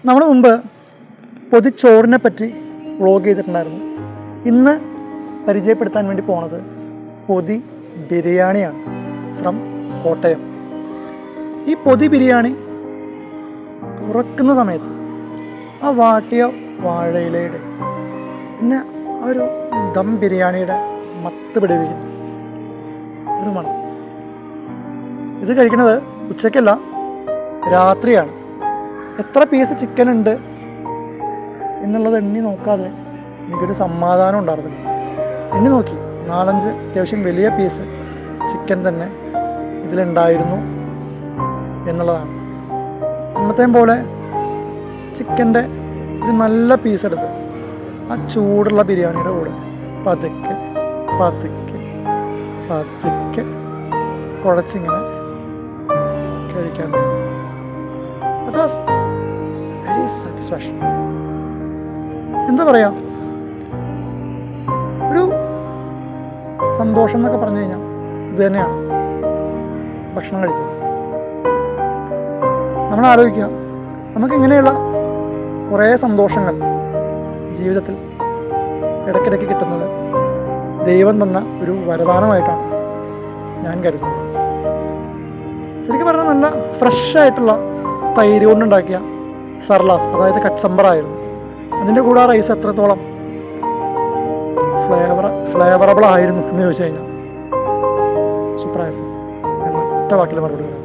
നമ്മൾ മുമ്പ് പൊതിച്ചോറിനെ പറ്റി വ്ളോഗ് ചെയ്തിട്ടുണ്ടായിരുന്നു. ഇന്ന് പരിചയപ്പെടുത്താൻ വേണ്ടി പോണത് പൊതി ബിരിയാണിയാണ് ഫ്രം കോട്ടയം. ഈ പൊതി ബിരിയാണി തുറക്കുന്ന സമയത്ത് ആ വാട്ടിയ വാഴയിലയുടെ പിന്നെ ആ ഒരു ദം ബിരിയാണിയുടെ മത്ത് പിടിപ്പിക്കുന്നു ഒരു മണം. ഇത് കഴിക്കുന്നത് ഉച്ചയ്ക്കല്ല, രാത്രിയാണ്. എത്ര പീസ് ചിക്കൻ ഉണ്ട് എന്നുള്ളത് എണ്ണി നോക്കാതെ എനിക്കൊരു സമാധാനം ഉണ്ടായിരുന്നില്ല. എണ്ണി നോക്കി 4-5 അത്യാവശ്യം വലിയ പീസ് ചിക്കൻ തന്നെ ഇതിലുണ്ടായിരുന്നു എന്നുള്ളതാണ്. ഇന്നത്തെയും പോലെ ചിക്കൻ്റെ ഒരു നല്ല പീസ് എടുത്ത് ആ ചൂടുള്ള ബിരിയാണിയുടെ കൂടെ പതുക്കെ പതുക്കെ പതുക്കെ കുഴച്ചിങ്ങനെ കഴിക്കാൻ തുടങ്ങി. That was very satisfaction. എന്താ പറയുക, ഒരു സന്തോഷം എന്നൊക്കെ പറഞ്ഞു കഴിഞ്ഞാൽ ഇത് തന്നെയാണ് ഭക്ഷണം കഴിക്കുക. നമ്മൾ ആലോചിക്കുക, നമുക്കിങ്ങനെയുള്ള കുറേ സന്തോഷങ്ങൾ ജീവിതത്തിൽ ഇടയ്ക്കിടയ്ക്ക് കിട്ടുന്നത് ദൈവം തന്ന ഒരു വരദാനമായിട്ടാണ് ഞാൻ കരുതുന്നത്. ശരിക്കും പറഞ്ഞാൽ നല്ല ഫ്രഷായിട്ടുള്ള തൈര് കൊണ്ടുണ്ടാക്കിയ സർലാസ്, അതായത് കച്ചമ്പറായിരുന്നു. അതിൻ്റെ കൂടെ ആ റൈസ് എത്രത്തോളം ഫ്ലേവറബിൾ ആയിരുന്നു എന്ന് ചോദിച്ചു കഴിഞ്ഞാൽ സൂപ്പറായിരുന്നു എന്ന് ഒറ്റ വാക്കിൽ മറുപടി പറയാം.